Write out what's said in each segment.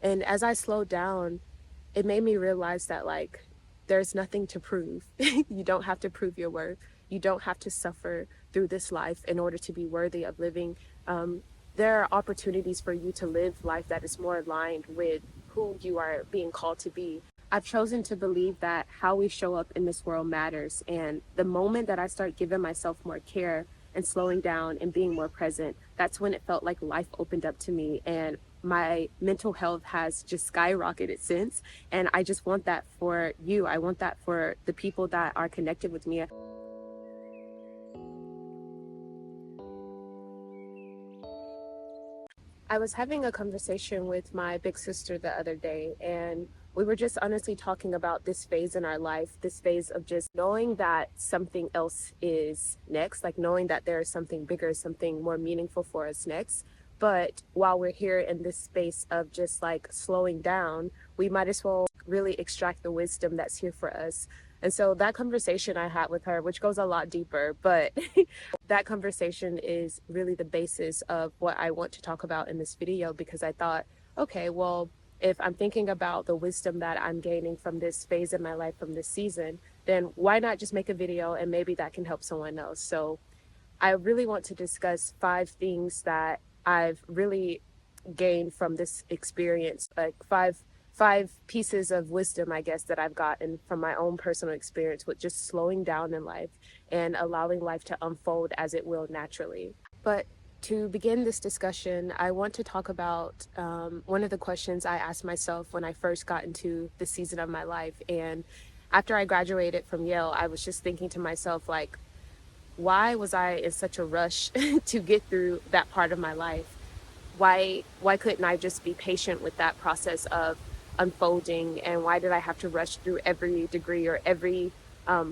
And as I slowed down, it made me realize that there's nothing to prove. You don't have to prove your worth. You don't have to suffer through this life in order to be worthy of living. There are opportunities for you to live life that is more aligned with who you are being called to be. I've chosen to believe that how we show up in this world matters. And the moment that I start giving myself more care and slowing down and being more present, that's when it felt like life opened up to me. And my mental health has just skyrocketed since. And I just want that for you. I want that for the people that are connected with me. I was having a conversation with my big sister the other day, and we were just honestly talking about this phase in our life, this phase of just knowing that something else is next, like knowing that there is something bigger, something more meaningful for us next. But while we're here in this space of just like slowing down, we might as well really extract the wisdom that's here for us. And so that conversation I had with her, which goes a lot deeper, but that conversation is really the basis of what I want to talk about in this video, because I thought, okay, well, if I'm thinking about the wisdom that I'm gaining from this phase in my life, from this season, then why not just make a video and maybe that can help someone else? So I really want to discuss 5 things that I've really gained from this experience, like five pieces of wisdom, I guess, that I've gotten from my own personal experience with just slowing down in life and allowing life to unfold as it will naturally. But to begin this discussion, I want to talk about one of the questions I asked myself when I first got into the season of my life. And after I graduated from Yale, I was just thinking to myself, like, why was I in such a rush to get through that part of my life? Why couldn't I just be patient with that process of unfolding? And why did I have to rush through every degree or every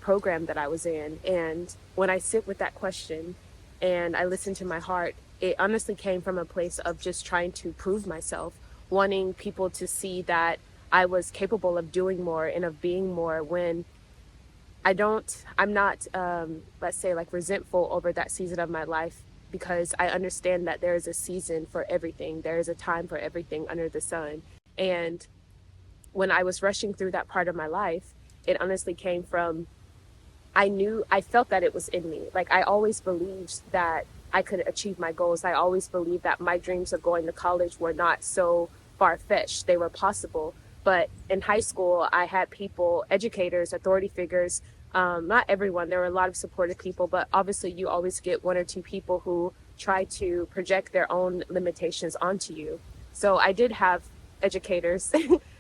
program that I was in? And when I sit with that question and I listen to my heart, it honestly came from a place of just trying to prove myself, wanting people to see that I was capable of doing more and of being more, when I'm not, let's say, like, resentful over that season of my life, because I understand that there is a season for everything. There is a time for everything under the sun. And when I was rushing through that part of my life, it honestly came from, I felt that it was in me. Like, I always believed that I could achieve my goals. I always believed that my dreams of going to college were not so far-fetched. They were possible. But in high school, I had people, educators, authority figures, not everyone. There were a lot of supportive people, but obviously you always get 1 or 2 people who try to project their own limitations onto you. So I did have educators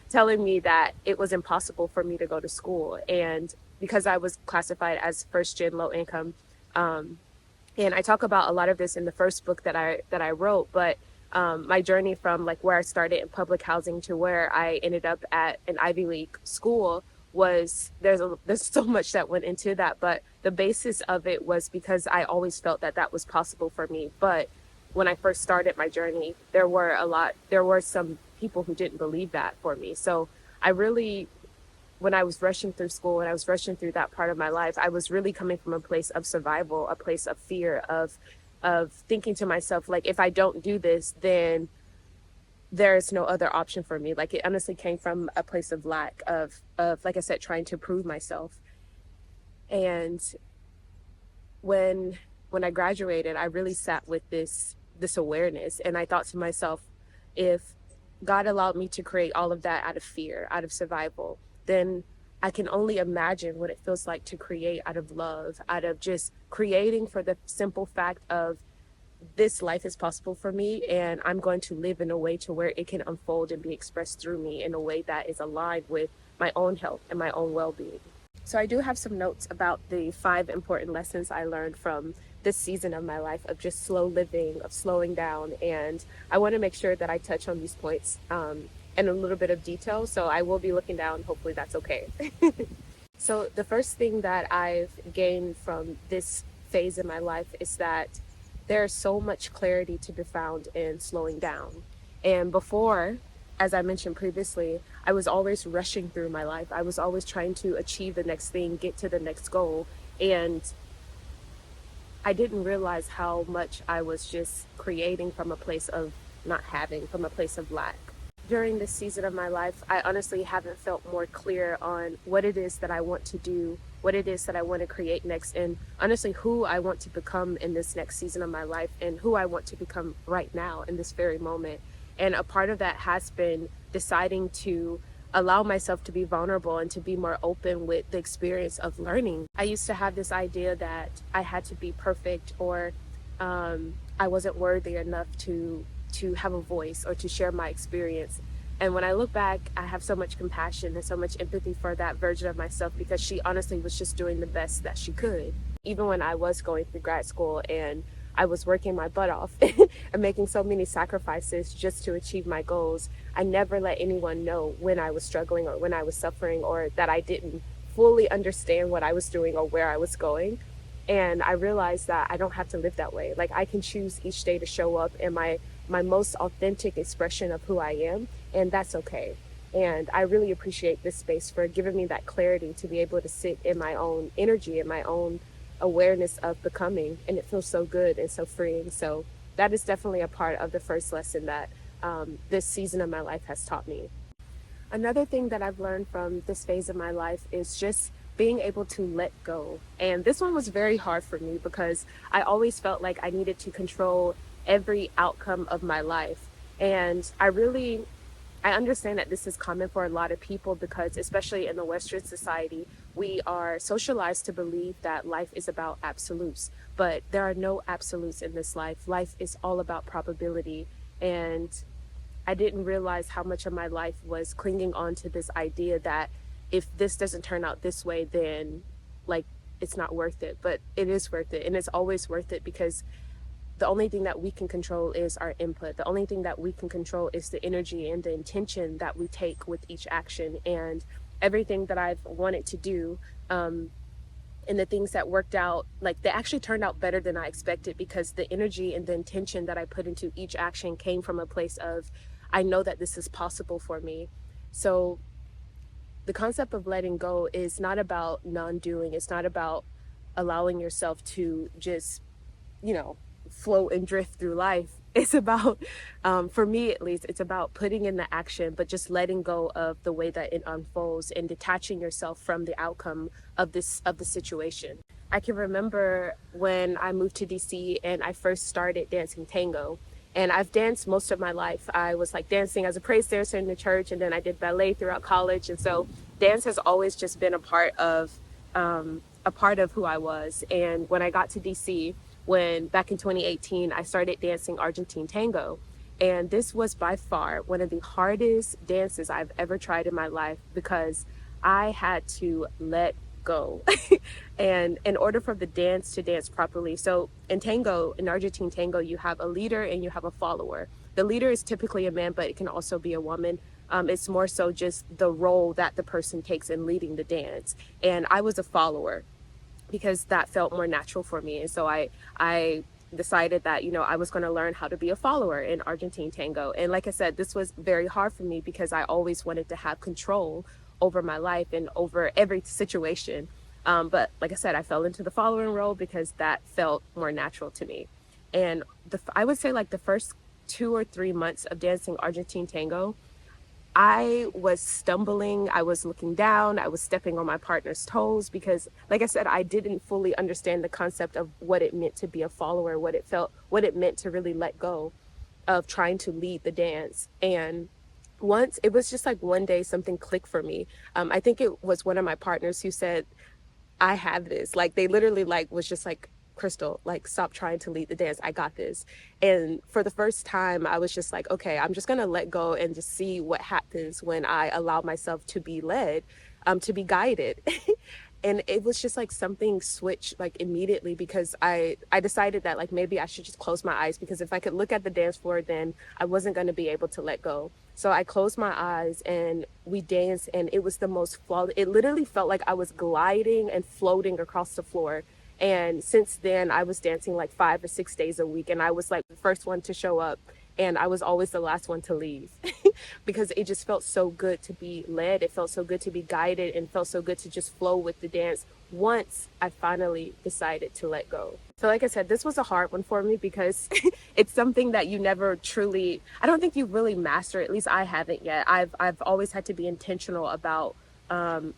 telling me that it was impossible for me to go to school. And because I was classified as first gen low income, and I talk about a lot of this in the first book that I wrote, but my journey from like where I started in public housing to where I ended up at an Ivy League school was, there's so much that went into that, but the basis of it was because I always felt that that was possible for me. But when I first started my journey, there were some people who didn't believe that for me. So I really, when I was rushing through school and I was rushing through that part of my life, I was really coming from a place of survival, a place of fear, of thinking to myself, like, if I don't do this, then there's no other option for me. Like, it honestly came from a place of lack of, like I said, trying to prove myself. And when when I graduated, I really sat with this awareness, and I thought to myself, if God allowed me to create all of that out of fear, out of survival, then I can only imagine what it feels like to create out of love, out of just creating for the simple fact of, this life is possible for me, and I'm going to live in a way to where it can unfold and be expressed through me in a way that is aligned with my own health and my own well-being. So I do have some notes about the 5 important lessons I learned from this season of my life of just slow living, of slowing down, and I want to make sure that I touch on these points in a little bit of detail. So I will be looking down. Hopefully that's okay. So the first thing that I've gained from this phase in my life is that there's so much clarity to be found in slowing down. And before, as I mentioned previously, I was always rushing through my life. I was always trying to achieve the next thing, get to the next goal. And I didn't realize how much I was just creating from a place of not having, from a place of lack. during this season of my life, I honestly haven't felt more clear on what it is that I want to do, what it is that I want to create next, and honestly, who I want to become in this next season of my life, and who I want to become right now in this very moment. And a part of that has been deciding to allow myself to be vulnerable and to be more open with the experience of learning. I used to have this idea that I had to be perfect, or I wasn't worthy enough to have a voice or to share my experience. And when I look back, I have so much compassion and so much empathy for that version of myself, because she honestly was just doing the best that she could. Even when I was going through grad school and I was working my butt off and making so many sacrifices just to achieve my goals, I never let anyone know when I was struggling or when I was suffering or that I didn't fully understand what I was doing or where I was going. And I realized that I don't have to live that way. Like, I can choose each day to show up in my most authentic expression of who I am, and that's okay. And I really appreciate this space for giving me that clarity to be able to sit in my own energy and my own awareness of becoming, and it feels so good and so freeing. So that is definitely a part of the first lesson that this season of my life has taught me. Another thing that I've learned from this phase of my life is just being able to let go. And this one was very hard for me because I always felt like I needed to control every outcome of my life. And I understand that this is common for a lot of people because, especially in the Western society, we are socialized to believe that life is about absolutes. But there are no absolutes in this life. Life is all about probability. And I didn't realize how much of my life was clinging on to this idea that if this doesn't turn out this way, then like it's not worth it. But it is worth it. And it's always worth it because the only thing that we can control is our input. The only thing that we can control is the energy and the intention that we take with each action. And everything that I've wanted to do, and the things that worked out, like, they actually turned out better than I expected because the energy and the intention that I put into each action came from a place of, I know that this is possible for me. So the concept of letting go is not about non-doing. It's not about allowing yourself to just, float and drift through life. It's about, for me at least, it's about putting in the action, but just letting go of the way that it unfolds and detaching yourself from the outcome of the situation. I can remember when I moved to DC and I first started dancing tango. And I've danced most of my life. I was like dancing as a praise dancer in the church, and then I did ballet throughout college. And so dance has always just been a part of who I was. And when I got to DC, when back in 2018, I started dancing Argentine tango. And this was by far one of the hardest dances I've ever tried in my life because I had to let go. And in order for the dance to dance properly, so in Argentine tango, you have a leader and you have a follower. The leader is typically a man, but it can also be a woman. It's more so just the role that the person takes in leading the dance. And I was a follower because that felt more natural for me. And so I decided that, I was going to learn how to be a follower in Argentine tango. And like I said, this was very hard for me because I always wanted to have control over my life and over every situation. But like I said, I fell into the following role because that felt more natural to me. And I would say like the first 2 or 3 months of dancing Argentine tango, I was stumbling, I was looking down, I was stepping on my partner's toes because, like I said, I didn't fully understand the concept of what it meant to be a follower, what it meant to really let go of trying to lead the dance. And once it was just like one day something clicked for me. I think it was one of my partners who said, I have this. Like, they literally was just like, Crystal, like, stop trying to lead the dance. I got this. And for the first time, I was just like, okay, I'm just going to let go and just see what happens when I allow myself to be led, to be guided. And it was just like something switched like immediately because I decided that like maybe I should just close my eyes, because if I could look at the dance floor, then I wasn't going to be able to let go. So I closed my eyes and we danced, and it was the most flawless. It literally felt like I was gliding and floating across the floor. And since then, I was dancing like 5 or 6 days a week, and I was like the first one to show up. and I was always the last one to leave because it just felt so good to be led. It felt so good to be guided and felt so good to just flow with the dance once I finally decided to let go. So like I said, this was a hard one for me because it's something that you never truly, I don't think you really master, at least I haven't yet. I've always had to be intentional about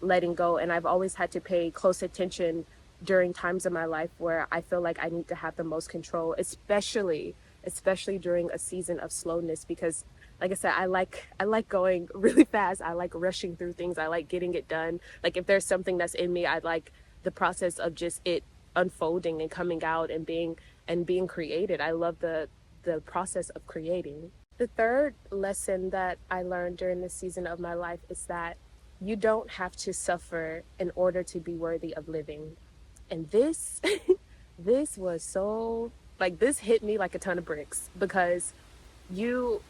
letting go, and I've always had to pay close attention during times of my life where I feel like I need to have the most control, especially during a season of slowness, because like I said, I like going really fast. I like rushing through things. I like getting it done. Like if there's something that's in me, I like the process of just it unfolding and coming out and being created. I love the process of creating. The third lesson that I learned during this season of my life is that you don't have to suffer in order to be worthy of living. And this this was so, like, this hit me like a ton of bricks, because you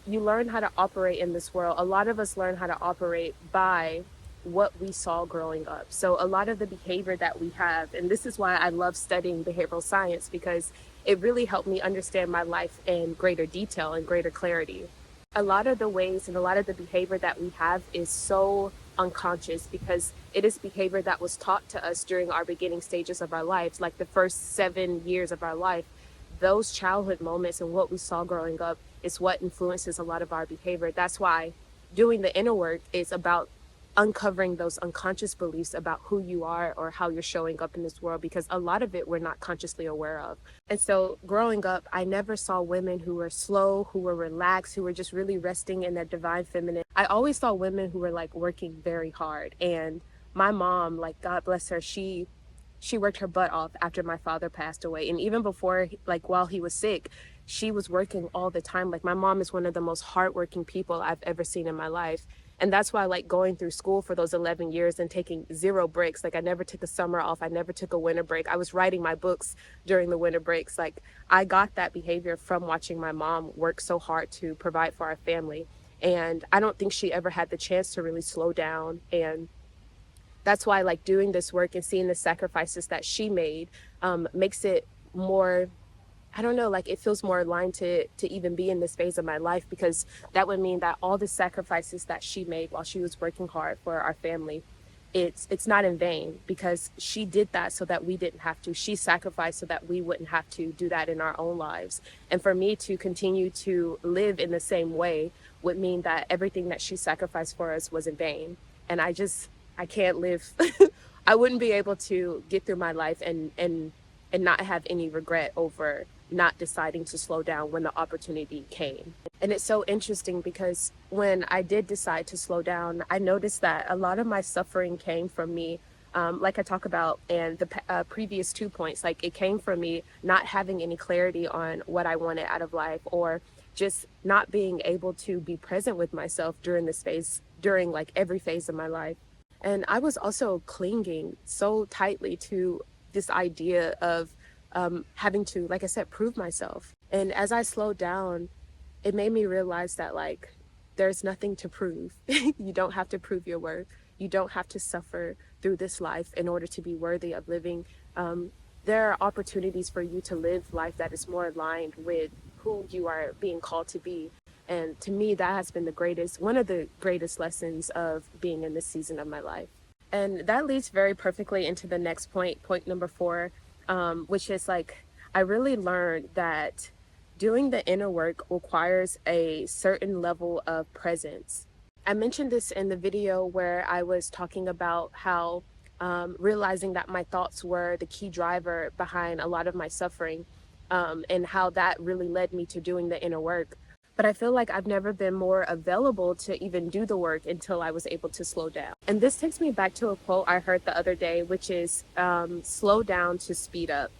you learn how to operate in this world. A lot of us learn how to operate by what we saw growing up. So a lot of the behavior that we have, and this is why I love studying behavioral science, because it really helped me understand my life in greater detail and greater clarity. A lot of the ways and a lot of the behavior that we have is so unconscious, because it is behavior that was taught to us during our beginning stages of our lives, like the first 7 years of our life. Those childhood moments and what we saw growing up is what influences a lot of our behavior. That's why doing the inner work is about uncovering those unconscious beliefs about who you are or how you're showing up in this world, because a lot of it we're not consciously aware of. And so growing up, I never saw women who were slow, who were relaxed, who were just really resting in their divine feminine. I always saw women who were like working very hard. And my mom, like, God bless her, she worked her butt off after my father passed away. And even before, like while he was sick, she was working all the time. Like, my mom is one of the most hardworking people I've ever seen in my life. And that's why, like, going through school for those 11 years and taking zero breaks, like I never took a summer off. I never took a winter break. I was writing my books during the winter breaks. Like, I got that behavior from watching my mom work so hard to provide for our family. And I don't think she ever had the chance to really slow down. And that's why, like, doing this work and seeing the sacrifices that she made makes it more, I don't know, like, it feels more aligned to even be in this phase of my life, because that would mean that all the sacrifices that she made while she was working hard for our family, it's not in vain, because she did that so that we didn't have to. She sacrificed so that we wouldn't have to do that in our own lives. And for me to continue to live in the same way would mean that everything that she sacrificed for us was in vain. And I can't live. I wouldn't be able to get through my life and not have any regret over not deciding to slow down when the opportunity came. And it's so interesting because when I did decide to slow down, I noticed that a lot of my suffering came from me, like I talk about in the previous 2 points. Like, it came from me not having any clarity on what I wanted out of life, or just not being able to be present with myself during this phase, during like every phase of my life. And I was also clinging so tightly to this idea of having to, like I said, prove myself. And as I slowed down, it made me realize that, like, there's nothing to prove. You don't have to prove your worth. You don't have to suffer through this life in order to be worthy of living. There are opportunities for you to live life that is more aligned with who you are being called to be. And to me, that has been one of the greatest lessons of being in this season of my life. And that leads very perfectly into the next point number 4, which is, like, I really learned that doing the inner work requires a certain level of presence. I mentioned this in the video where I was talking about how realizing that my thoughts were the key driver behind a lot of my suffering, and how that really led me to doing the inner work. But I feel like I've never been more available to even do the work until I was able to slow down. And this takes me back to a quote I heard the other day, which is slow down to speed up.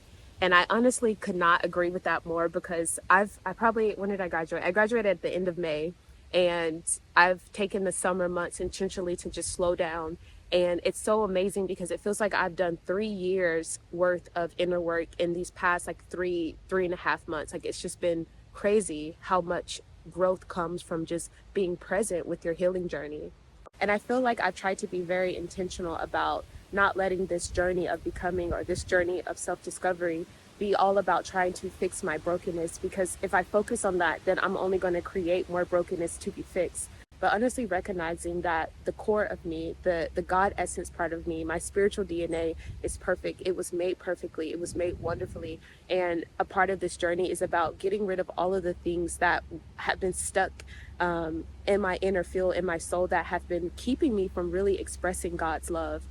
And I honestly could not agree with that more, because I probably, when did I graduate? I graduated at the end of May, and I've taken the summer months intentionally to just slow down. And it's so amazing because it feels like I've done 3 years worth of inner work in these past, like, three and a half months. Like, it's just been crazy how much growth comes from just being present with your healing journey. And I feel like I've tried to be very intentional about not letting this journey of becoming, or this journey of self-discovery, be all about trying to fix my brokenness, because if I focus on that, then I'm only going to create more brokenness to be fixed. But honestly recognizing that the core of me, the God essence part of me, my spiritual DNA is perfect. It was made perfectly. It was made wonderfully. And a part of this journey is about getting rid of all of the things that have been stuck in my inner field, in my soul, that have been keeping me from really expressing God's love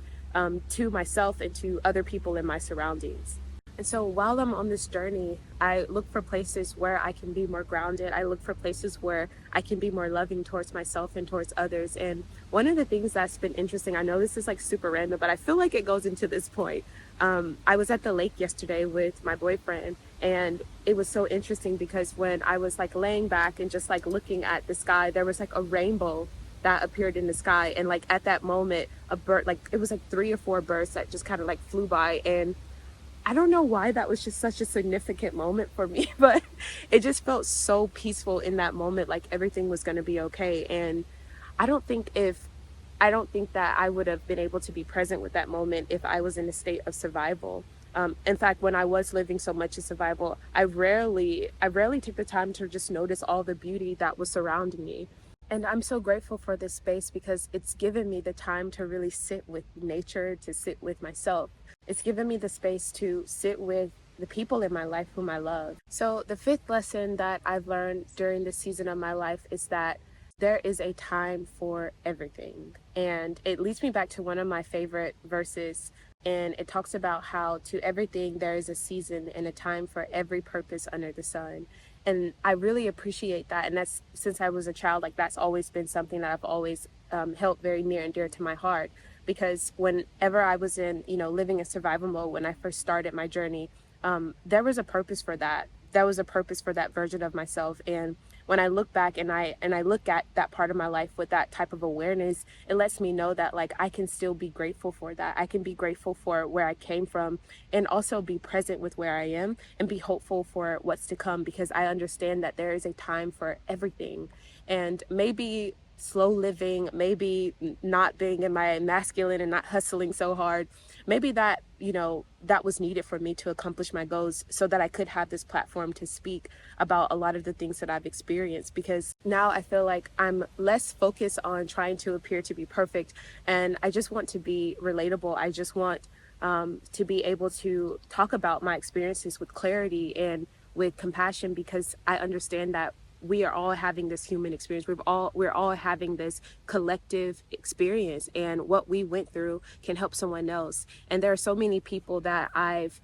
to myself and to other people in my surroundings. And so while I'm on this journey, I look for places where I can be more grounded. I look for places where I can be more loving towards myself and towards others. And one of the things that's been interesting, I know this is like super random, but I feel like it goes into this point. I was at the lake yesterday with my boyfriend, and it was so interesting because when I was like laying back and just like looking at the sky, there was like a rainbow that appeared in the sky. And like at that moment, a bird, like it was like 3 or 4 birds that just kind of like flew by. And I don't know why that was just such a significant moment for me, but it just felt so peaceful in that moment, like everything was going to be okay. And I don't think if I don't think that I would have been able to be present with that moment if I was in a state of survival. In fact, when I was living so much in survival, I rarely took the time to just notice all the beauty that was surrounding me. And I'm so grateful for this space because it's given me the time to really sit with nature, to sit with myself. It's given me the space to sit with the people in my life whom I love. So the fifth lesson that I've learned during this season of my life is that there is a time for everything. And it leads me back to one of my favorite verses. And it talks about how to everything there is a season and a time for every purpose under the sun. And I really appreciate that. And that's, since I was a child, like that's always been something that I've always held very near and dear to my heart. Because whenever I was in, living in survival mode, when I first started my journey, there was a purpose for that. There was a purpose for that version of myself. And when I look back and I look at that part of my life with that type of awareness, it lets me know that like I can still be grateful for that. I can be grateful for where I came from and also be present with where I am and be hopeful for what's to come, because I understand that there is a time for everything. And maybe slow living, maybe not being in my masculine and not hustling so hard, maybe that, that was needed for me to accomplish my goals so that I could have this platform to speak about a lot of the things that I've experienced. Because now I feel like I'm less focused on trying to appear to be perfect, and I just want to be relatable. I just want to be able to talk about my experiences with clarity and with compassion, because I understand that we are all having this human experience. We're all having this collective experience, and what we went through can help someone else. And there are so many people that I've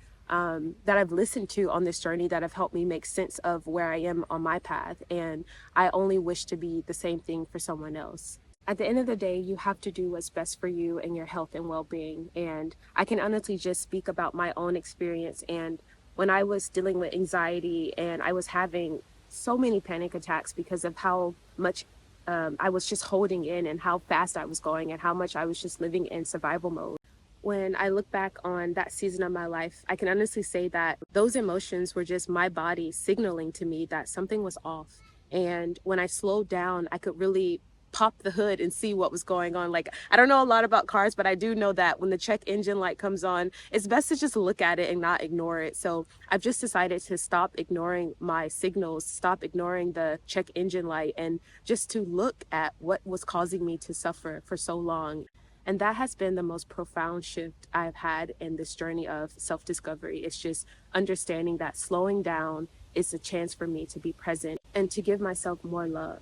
listened to on this journey that have helped me make sense of where I am on my path. And I only wish to be the same thing for someone else. At the end of the day, you have to do what's best for you and your health and well-being. And I can honestly just speak about my own experience. And when I was dealing with anxiety and I was having so many panic attacks because of how much I was just holding in and how fast I was going and how much I was just living in survival mode. When I look back on that season of my life, I can honestly say that those emotions were just my body signaling to me that something was off. And when I slowed down, I could really pop the hood and see what was going on. Like, I don't know a lot about cars, but I do know that when the check engine light comes on, it's best to just look at it and not ignore it. So I've just decided to stop ignoring my signals, stop ignoring the check engine light, and just to look at what was causing me to suffer for so long. And that has been the most profound shift I've had in this journey of self-discovery. It's just understanding that slowing down is a chance for me to be present and to give myself more love.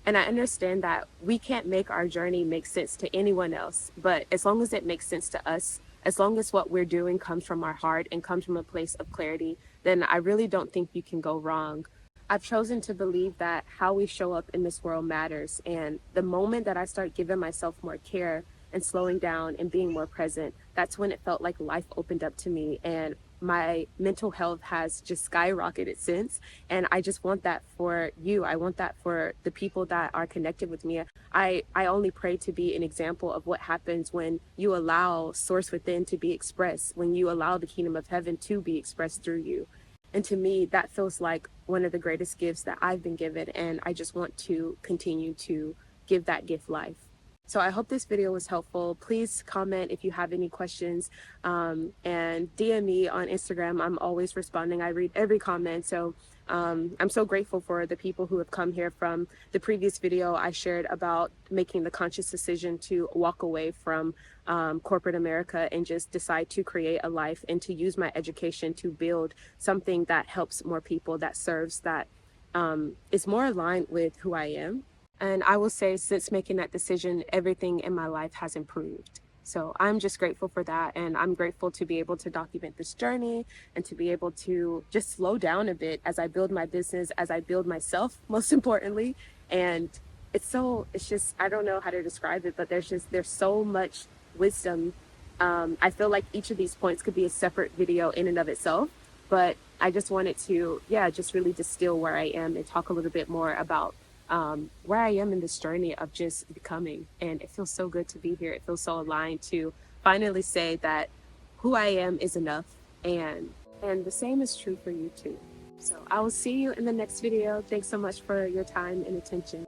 And I understand that we can't make our journey make sense to anyone else, but as long as it makes sense to us, as long as what we're doing comes from our heart and comes from a place of clarity, then I really don't think you can go wrong. I've chosen to believe that how we show up in this world matters. And the moment that I start giving myself more care and slowing down and being more present, that's when it felt like life opened up to me, and my mental health has just skyrocketed since. And I just want that for you. I want that for the people that are connected with me. I only pray to be an example of what happens when you allow source within to be expressed, when you allow the kingdom of heaven to be expressed through you. And to me, that feels like one of the greatest gifts that I've been given. And I just want to continue to give that gift life. So I hope this video was helpful. Please comment if you have any questions, and DM me on Instagram. I'm always responding. I read every comment. So I'm so grateful for the people who have come here. From the previous video I shared about making the conscious decision to walk away from corporate America and just decide to create a life and to use my education to build something that helps more people, that serves, that is more aligned with who I am. And I will say, since making that decision, everything in my life has improved. So I'm just grateful for that. And I'm grateful to be able to document this journey and to be able to just slow down a bit as I build my business, as I build myself, most importantly. And it's just, I don't know how to describe it, but there's so much wisdom. I feel like each of these points could be a separate video in and of itself, but I just wanted to, yeah, just really distill where I am and talk a little bit more about where I am in this journey of just becoming. And it feels so good to be here. It feels so aligned to finally say that who I am is enough, and the same is true for you too. So I will see you in the next video. Thanks so much for your time and attention.